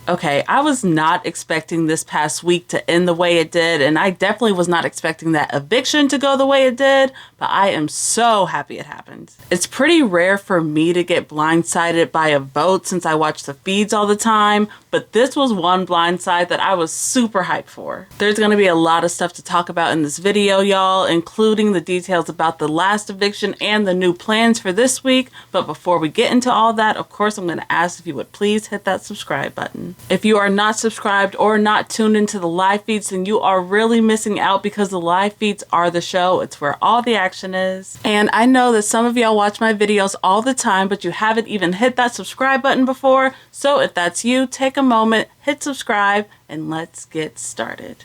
Okay, I was not expecting this past week to end the way it did, and I definitely was not expecting that eviction to go the way it did, but I am so happy it happened. It's pretty rare for me to get blindsided by a vote since I watch the feeds all the time, but this was one blindside that I was super hyped for. There's going to be a lot of stuff to talk about in this video, y'all, including the details about the last eviction and the new plans for this week, but before we get into all that, of course, I'm going to ask if you would please hit that subscribe button. If you are not subscribed or not tuned into the live feeds, then you are really missing out because the live feeds are the show. It's where all the action is. And I know that some of y'all watch my videos all the time, but you haven't even hit that subscribe button before. So if that's you, take a moment, hit subscribe, and let's get started.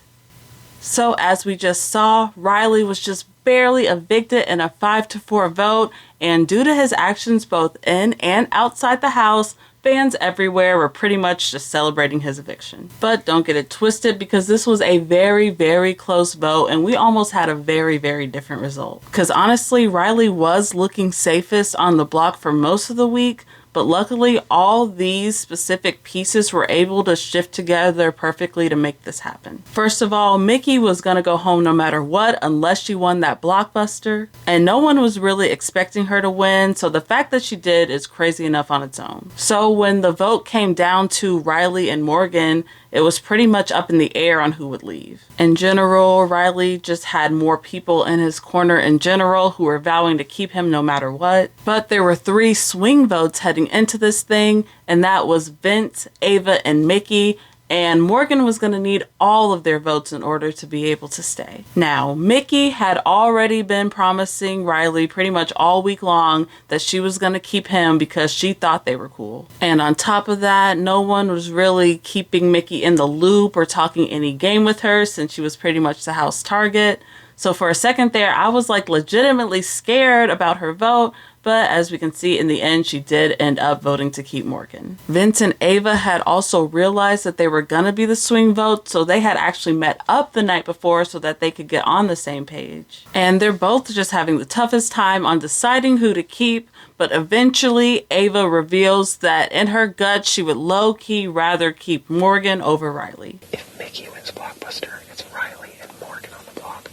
So as we just saw, Reilly was just barely evicted in a 5-4 vote, and due to his actions both in and outside the house, fans everywhere were pretty much just celebrating his eviction. But don't get it twisted, because this was a very, very close vote, and we almost had a very, very different result. Because honestly, Reilly was looking safest on the block for most of the week, but luckily all these specific pieces were able to shift together perfectly to make this happen. First of all, Mickey was gonna go home no matter what unless she won that blockbuster, and no one was really expecting her to win, so the fact that she did is crazy enough on its own. So when the vote came down to Reilly and Morgan, it was pretty much up in the air on who would leave. In general, Reilly just had more people in his corner in general who were vowing to keep him no matter what. But there were 3 swing votes heading into this thing, and that was Vince, Ava, and Mickey. And Morgan was going to need all of their votes in order to be able to stay. Now, Mickey had already been promising Reilly pretty much all week long that she was going to keep him because she thought they were cool. And on top of that, no one was really keeping Mickey in the loop or talking any game with her since she was pretty much the house target. So for a second there, I was like legitimately scared about her vote, but as we can see in the end, she did end up voting to keep Morgan. Vince and Ava had also realized that they were gonna be the swing vote, so they had actually met up the night before so that they could get on the same page. And they're both just having the toughest time on deciding who to keep, but eventually Ava reveals that in her gut, she would low-key rather keep Morgan over Reilly. If Mickey wins Blockbuster, it's Reilly and Morgan on the block.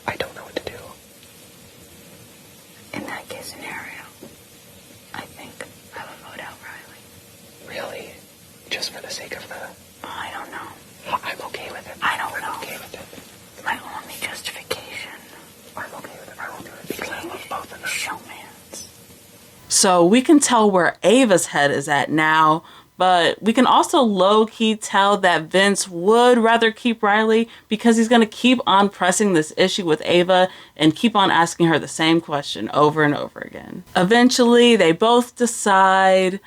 I don't know what to do. In that case scenario, I think I would vote out Reilly. Really? Just for the sake of the... I don't know. I'm okay with it. I don't know. I'm okay with it. My only justification. I'm okay with it. I will do it because I love both of them. Showmans. So we can tell where Ava's head is at now, but we can also low-key tell that Vince would rather keep Reilly because he's going to keep on pressing this issue with Ava and keep on asking her the same question over and over again. Eventually, they both decide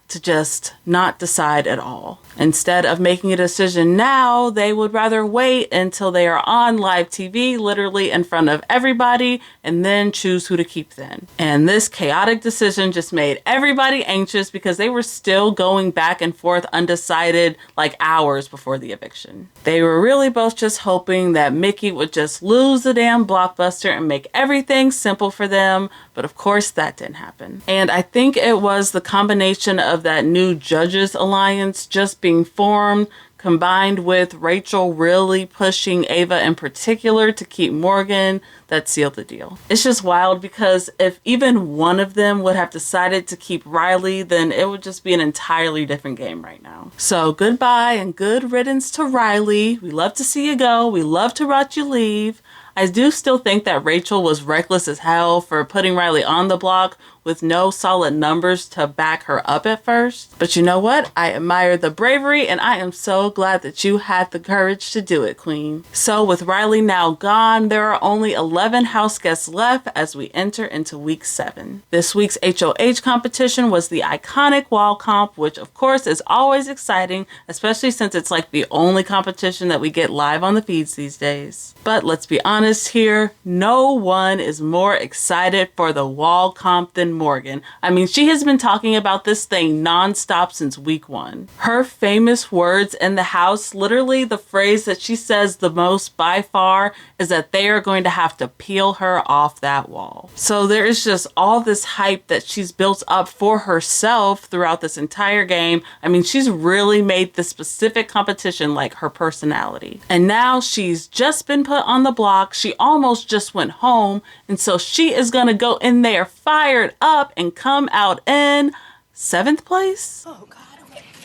to just not decide at all. Instead of making a decision now, they would rather wait until they are on live TV, literally in front of everybody, and then choose who to keep then. And this chaotic decision just made everybody anxious because they were still going back and forth undecided like hours before the eviction. They were really both just hoping that Mickey would just lose the damn blockbuster and make everything simple for them, but of course that didn't happen. And I think it was the combination of that new Judges Alliance just being formed, combined with Rachel really pushing Ava in particular to keep Morgan, that sealed the deal. It's just wild because if even one of them would have decided to keep Reilly, then it would just be an entirely different game right now. So goodbye and good riddance to Reilly. We love to see you go. We love to watch you leave. I do still think that Rachel was reckless as hell for putting Reilly on the block with no solid numbers to back her up at first. But you know what? I admire the bravery, and I am so glad that you had the courage to do it, Queen. So with Reilly now gone, there are only 11 house guests left as we enter into week 7. This week's HOH competition was the iconic wall comp, which of course is always exciting, especially since it's like the only competition that we get live on the feeds these days. But let's be honest here, no one is more excited for the wall comp than and Morgan. I mean, she has been talking about this thing nonstop since week 1. Her famous words in the house, literally the phrase that she says the most by far, is that they are going to have to peel her off that wall. So there is just all this hype that she's built up for herself throughout this entire game. I mean, she's really made this specific competition like her personality. And now she's just been put on the block. She almost just went home. And so she is going to go in there fired up and come out in 7th place. Oh, God.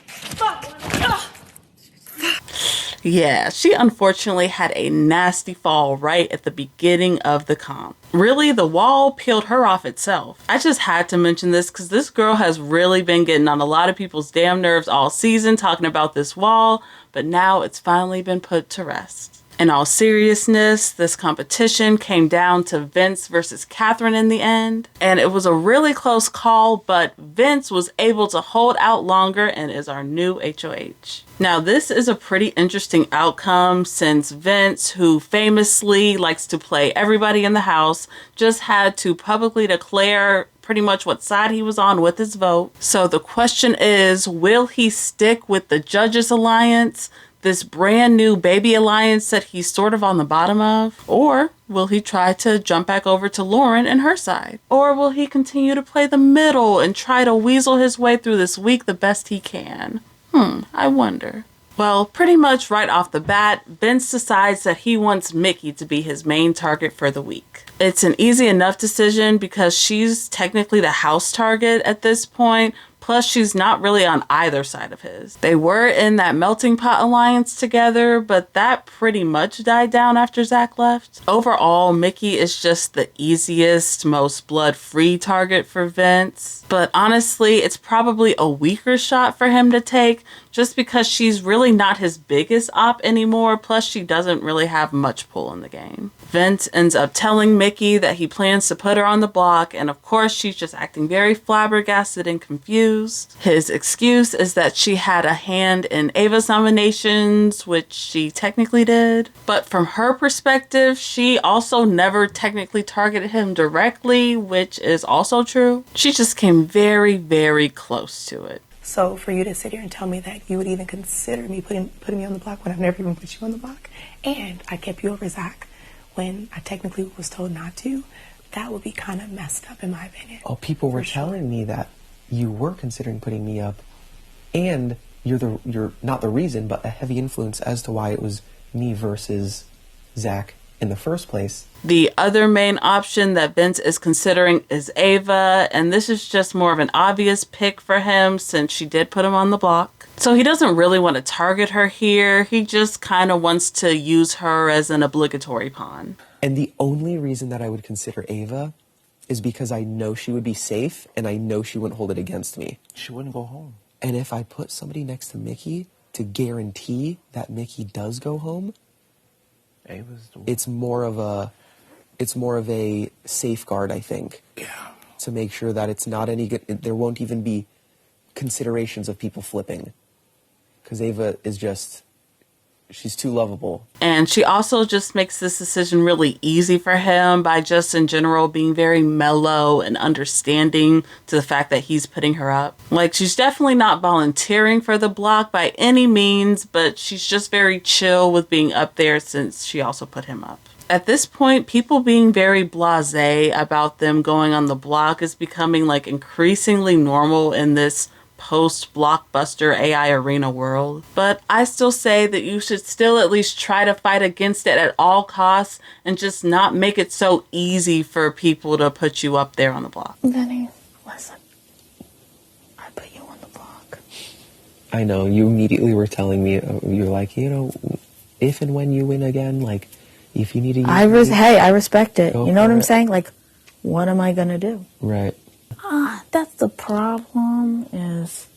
Fuck. Ugh. Yeah, she unfortunately had a nasty fall right at the beginning of the comp. Really, the wall peeled her off itself. I just had to mention this because this girl has really been getting on a lot of people's damn nerves all season talking about this wall, but now it's finally been put to rest. In all seriousness, this competition came down to Vince versus Katherine in the end, and it was a really close call, but Vince was able to hold out longer and is our new HOH. Now, this is a pretty interesting outcome since Vince, who famously likes to play everybody in the house, just had to publicly declare pretty much what side he was on with his vote. So the question is, will he stick with the Judges Alliance, this brand new baby alliance that he's sort of on the bottom of? Or will he try to jump back over to Lauren and her side? Or will he continue to play the middle and try to weasel his way through this week the best he can? I wonder. Well, pretty much right off the bat, Vince decides that he wants Mickey to be his main target for the week. It's an easy enough decision because she's technically the house target at this point. Plus, she's not really on either side of his. They were in that melting pot alliance together, but that pretty much died down after Zach left. Overall, Mickey is just the easiest, most blood-free target for Vince. But honestly, it's probably a weaker shot for him to take just because she's really not his biggest op anymore. Plus, she doesn't really have much pull in the game. Vince ends up telling Mickey that he plans to put her on the block, and of course, she's just acting very flabbergasted and confused. His excuse is that she had a hand in Ava's nominations, which she technically did. But from her perspective, she also never technically targeted him directly, which is also true. She just came very, very close to it. So for you to sit here and tell me that you would even consider me putting me on the block when I've never even put you on the block, and I kept you over Zach when I technically was told not to, that would be kind of messed up in my opinion. Oh, people were telling me that you were considering putting me up, and you're not the reason, but a heavy influence as to why it was me versus Zach in the first place. The other main option that Vince is considering is Ava, and this is just more of an obvious pick for him since she did put him on the block. So he doesn't really want to target her here. He just kind of wants to use her as an obligatory pawn. And the only reason that I would consider Ava is because I know she would be safe and I know she wouldn't hold it against me. She wouldn't go home. And if I put somebody next to Mickey to guarantee that Mickey does go home, Ava's the one. it's more of a safeguard, I think. Yeah. To make sure that it's not any good, there won't even be considerations of people flipping. Because Ava is just, she's too lovable. And she also just makes this decision really easy for him by just in general being very mellow and understanding to the fact that he's putting her up. Like, she's definitely not volunteering for the block by any means, but she's just very chill with being up there since she also put him up. At this point, people being very blasé about them going on the block is becoming like increasingly normal in this post-blockbuster AI arena world. But I still say that you should still at least try to fight against it at all costs and just not make it so easy for people to put you up there on the block. Benny, listen. I put you on the block. I know, you immediately were telling me, you're like, you know, if and when you win again, like, if you need to use Hey, I respect it. You know what I'm it. saying? Like, what am I gonna do? Right. That's the problem is,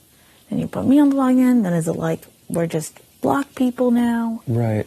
then you put me on the block again, then is it like, we're just block people now? Right.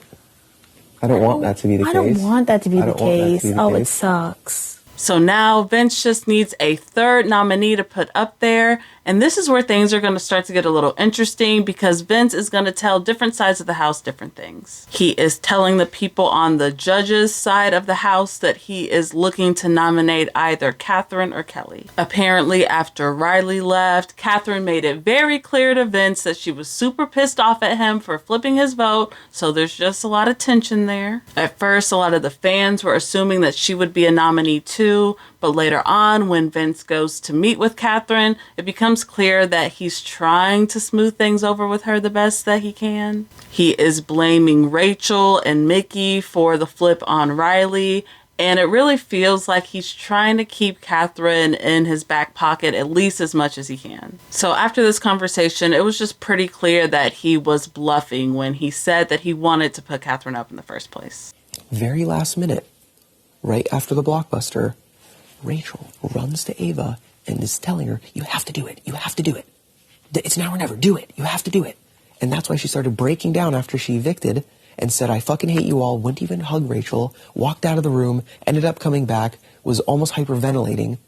I don't want that to be the case. I don't want that to be I the don't want that to case. be the Oh, it case. sucks. So now Vince just needs a third nominee to put up there, And this is where things are going to start to get a little interesting because Vince is going to tell different sides of the house different things. He is telling the people on the judge's side of the house that he is looking to nominate either Katherine or Kelley. Apparently, after Reilly left, Katherine made it very clear to Vince that she was super pissed off at him for flipping his vote, so there's just a lot of tension there. At first, a lot of the fans were assuming that she would be a nominee too, but later on, when Vince goes to meet with Katherine, it becomes clear that he's trying to smooth things over with her the best that he can. He is blaming Rachel and Mickey for the flip on Reilly, and it really feels like he's trying to keep Katherine in his back pocket at least as much as he can. So after this conversation, it was just pretty clear that he was bluffing when he said that he wanted to put Katherine up in the first place. Very last minute, right after the blockbuster, Rachel runs to Ava and is telling her, you have to do it. You have to do it. It's now or never. Do it. You have to do it. And that's why she started breaking down after she evicted and said, I fucking hate you all, wouldn't even hug Rachel, walked out of the room, ended up coming back, was almost hyperventilating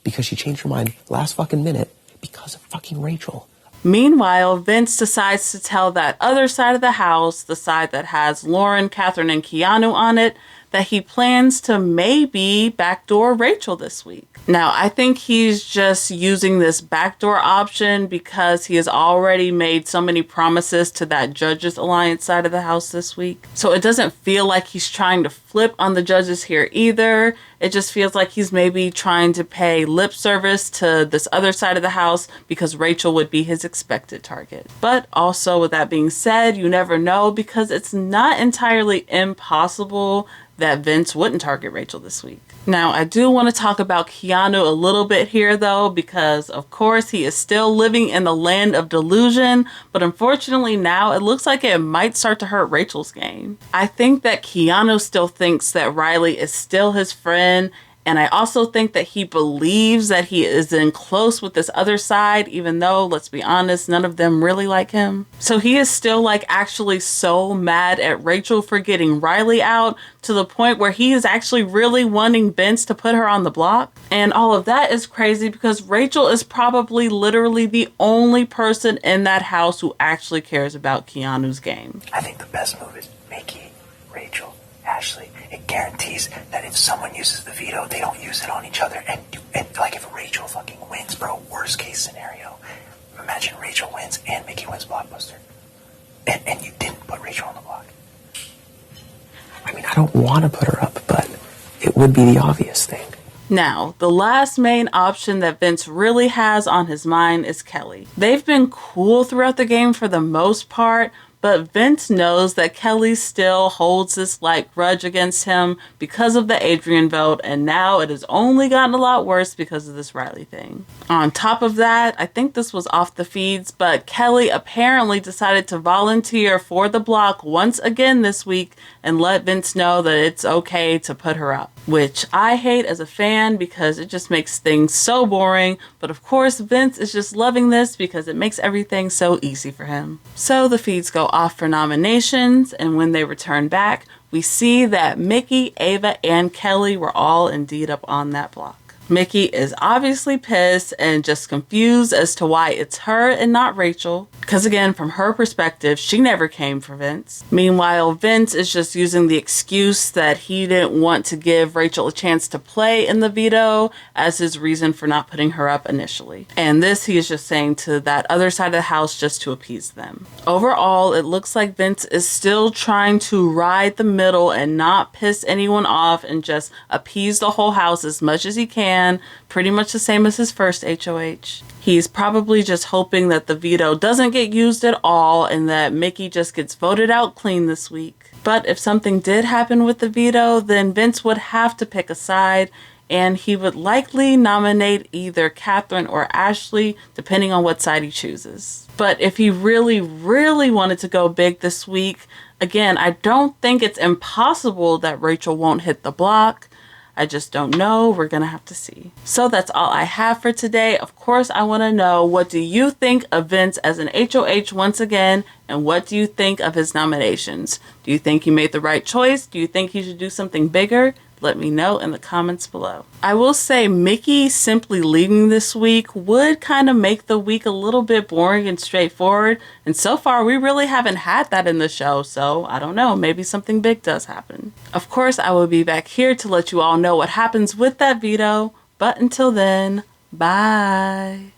because she changed her mind last fucking minute because of fucking Rachel. Meanwhile, Vince decides to tell that other side of the house, the side that has Lauren, Katherine, and Keanu on it, that he plans to maybe backdoor Rachel this week. Now, I think he's just using this backdoor option because he has already made so many promises to that Judges Alliance side of the house this week. So it doesn't feel like he's trying to flip on the judges here either. It just feels like he's maybe trying to pay lip service to this other side of the house because Rachel would be his expected target. But also, with that being said, you never know because it's not entirely impossible that Vince wouldn't target Rachel this week. Now, I do want to talk about Keanu a little bit here, though, because, of course, he is still living in the land of delusion, but unfortunately now it looks like it might start to hurt Rachel's game. I think that Keanu still thinks that Reilly is still his friend, and I also think that he believes that he is in close with this other side, even though, let's be honest, none of them really like him. So he is still like actually so mad at Rachel for getting Reilly out to the point where he is actually really wanting Vince to put her on the block. And all of that is crazy because Rachel is probably literally the only person in that house who actually cares about Keanu's game. I think the best move is Mickey, Rachel, Ashley. It guarantees that if someone uses the veto, they don't use it on each other. And like if Rachel fucking wins, bro, worst case scenario. Imagine Rachel wins and Mickey wins Blockbuster. And you didn't put Rachel on the block. I mean, I don't want to put her up, but it would be the obvious thing. Now, the last main option that Vince really has on his mind is Kelley. They've been cool throughout the game for the most part, but Vince knows that Kelley still holds this grudge against him because of the Adrian vote, and now it has only gotten a lot worse because of this Reilly thing. On top of that, I think this was off the feeds, but Kelley apparently decided to volunteer for the block once again this week and let Vince know that it's okay to put her up, which I hate as a fan because it just makes things so boring, but of course Vince is just loving this because it makes everything so easy for him. So the feeds go off for nominations, and when they return back, we see that Mickey, Ava, and Kelley were all indeed up on that block. Mickey is obviously pissed and just confused as to why it's her and not Rachel. Because again, from her perspective, she never came for Vince. Meanwhile, Vince is just using the excuse that he didn't want to give Rachel a chance to play in the veto as his reason for not putting her up initially. And this he is just saying to that other side of the house just to appease them. Overall, it looks like Vince is still trying to ride the middle and not piss anyone off and just appease the whole house as much as he can. Pretty much the same as his first HOH. He's probably just hoping that the veto doesn't get used at all and that Mickey just gets voted out clean this week. But if something did happen with the veto, then Vince would have to pick a side, and he would likely nominate either Katherine or Ashley, depending on what side he chooses. But if he really, really wanted to go big this week, again, I don't think it's impossible that Rachel won't hit the block. I just don't know. We're going to have to see. So that's all I have for today. Of course, I want to know, what do you think of Vince as an HOH once again? And what do you think of his nominations? Do you think he made the right choice? Do you think he should do something bigger? let me know in the comments below. I will say Mickey simply leaving this week would kind of make the week a little bit boring and straightforward. And so far, we really haven't had that in the show. So I don't know, maybe something big does happen. Of course, I will be back here to let you all know what happens with that veto. But until then, bye.